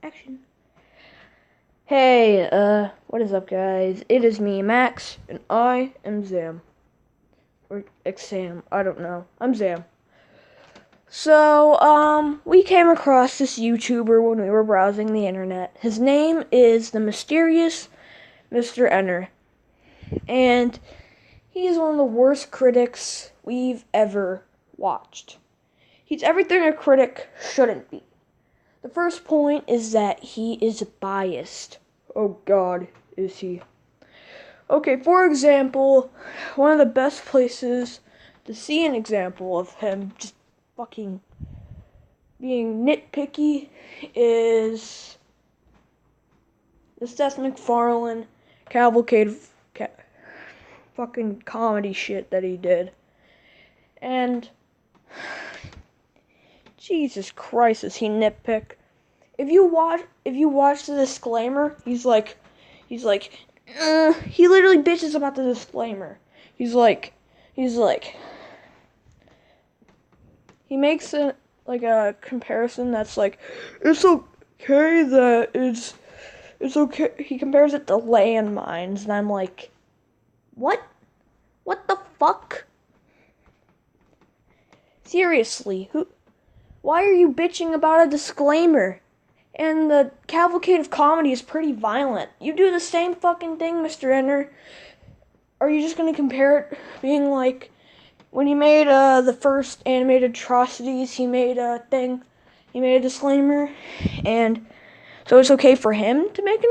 Action. Hey, what is up, guys? It is me, Max, and I am Zam. Or Sam, I don't know. I'm Zam. So, we came across this YouTuber when we were browsing the internet. His name is the mysterious Mr. Enter. And he is one of the worst critics we've ever watched. He's everything a critic shouldn't be. The first point is that he is biased. Oh God, is he? Okay, for example, one of the best places to see an example of him just fucking being nitpicky is the Seth MacFarlane cavalcade fucking comedy shit that he did. And Jesus Christ, does he nitpick? If you watch the disclaimer, he's like, he literally bitches about the disclaimer. He makes a comparison that's like, it's okay that it's okay. He compares it to landmines, and I'm like, what? What the fuck? Seriously, why are you bitching about a disclaimer? And the cavalcade of comedy is pretty violent. You do the same fucking thing, Mr. Enter. Are you just gonna compare it being like when he made the first animated atrocities, he made a disclaimer, and so it's okay for him to make a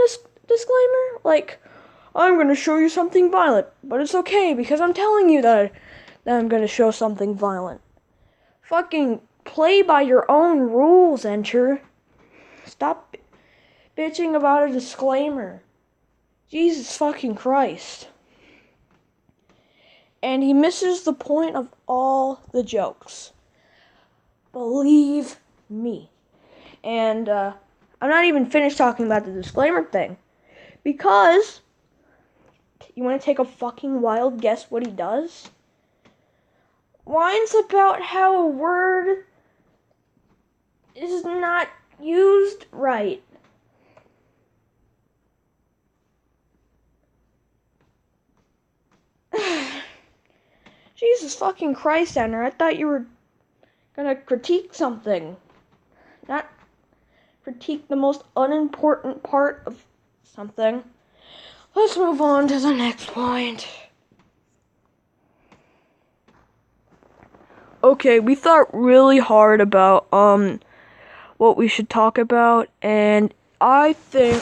disclaimer? Like, I'm gonna show you something violent, but it's okay because I'm telling you that I'm gonna show something violent. Fucking play by your own rules, Enter. Stop bitching about a disclaimer. Jesus fucking Christ. And he misses the point of all the jokes. Believe me. And I'm not even finished talking about the disclaimer thing. Because, you want to take a fucking wild guess what he does? Whines about how a word is not used right. Jesus fucking Christ, Enter. I thought you were gonna critique something. Not critique the most unimportant part of something. Let's move on to the next point. Okay, we thought really hard about what we should talk about, and I think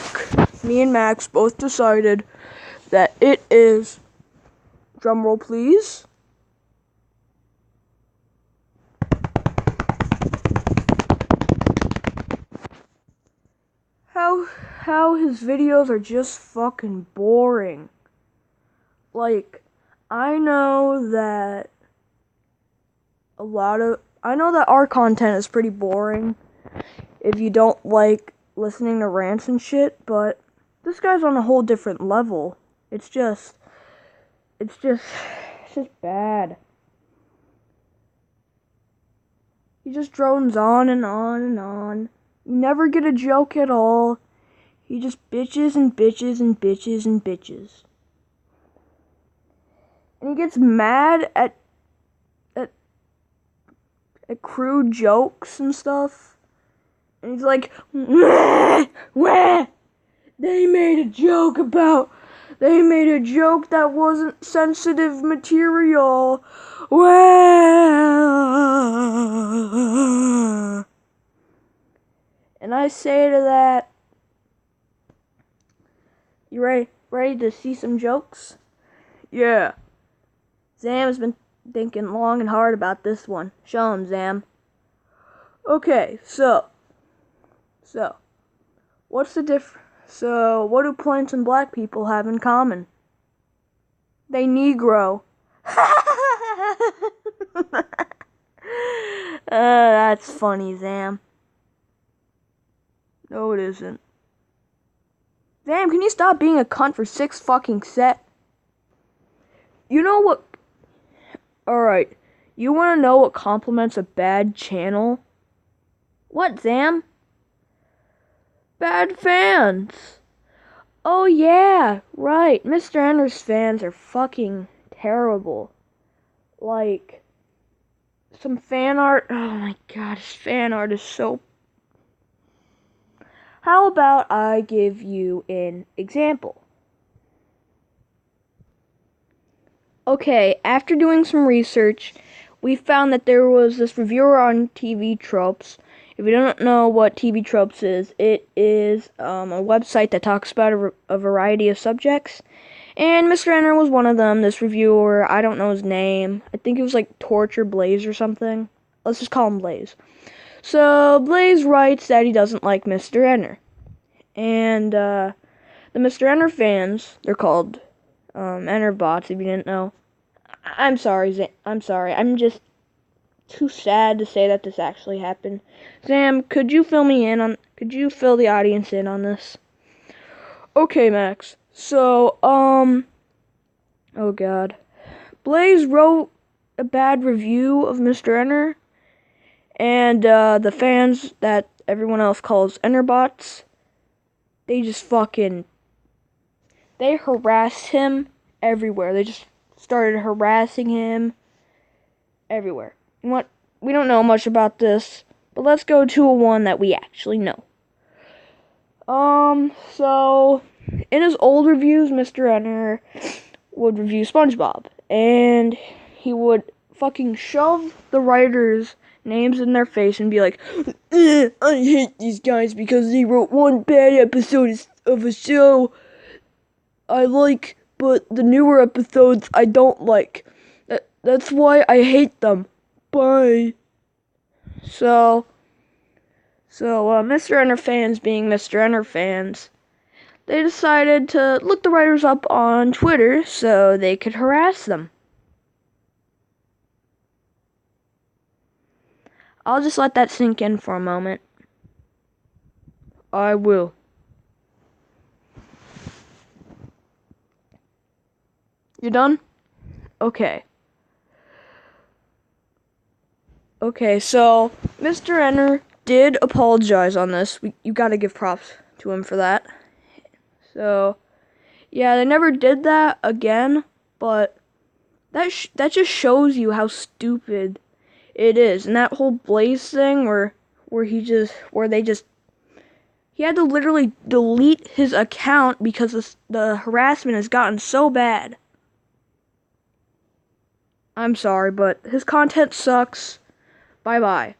me and Max both decided that it is, drumroll please, how his videos are just fucking boring. Like, I know that our content is pretty boring if you don't like listening to rants and shit, but this guy's on a whole different level. It's just bad. He just drones on and on and on. You never get a joke at all. He just bitches and bitches and bitches and bitches. And he gets mad at crude jokes and stuff. And he's like, wah. They made a joke that wasn't sensitive material. Wah. And I say to that, you ready to see some jokes? Yeah. Zam's been thinking long and hard about this one. Show him, Zam. Okay, so, what's the So, what do plants and black people have in common? They Negro. That's funny, Zam. No, it isn't. Zam, can you stop being a cunt for 6 fucking set? You know what? Alright, you wanna know what complements a bad channel? What, Zam? bad fans. Oh yeah, right. Mr. Ender's fans are fucking terrible. Like, some fan art. Oh my god, his fan art is so. How about I give you an example? Okay, after doing some research, we found that there was this reviewer on TV Tropes. If you don't know what TV Tropes is, it is a website that talks about a variety of subjects. And Mr. Enter was one of them. This reviewer, I don't know his name. I think it was like Torture Blaze or something. Let's just call him Blaze. So Blaze writes that he doesn't like Mr. Enter. And the Mr. Enter fans, they're called Enter bots, if you didn't know. I'm sorry, I'm sorry. I'm just too sad to say that this actually happened. Sam, could you fill the audience in on this? Okay, Max. So, oh god. Blaze wrote a bad review of Mr. Enter, and the fans that everyone else calls Enterbots, they just they harassed him everywhere. They just started harassing him everywhere. What? We don't know much about this, but let's go to a one that we actually know. So in his old reviews, Mr. Enter would review SpongeBob, and he would fucking shove the writers' names in their face and be like, I hate these guys because they wrote one bad episode of a show I like, but the newer episodes I don't like. That's why I hate them. Bye. So Mr. Enter fans being Mr. Enter fans, they decided to look the writers up on Twitter so they could harass them. I'll just let that sink in for a moment. I will. You done? Okay. Okay, so Mr. Enter did apologize on this. You gotta give props to him for that. So, yeah, they never did that again, but that just shows you how stupid it is. And that whole Blaze thing where he had to literally delete his account because the harassment has gotten so bad. I'm sorry, but his content sucks. Bye-bye.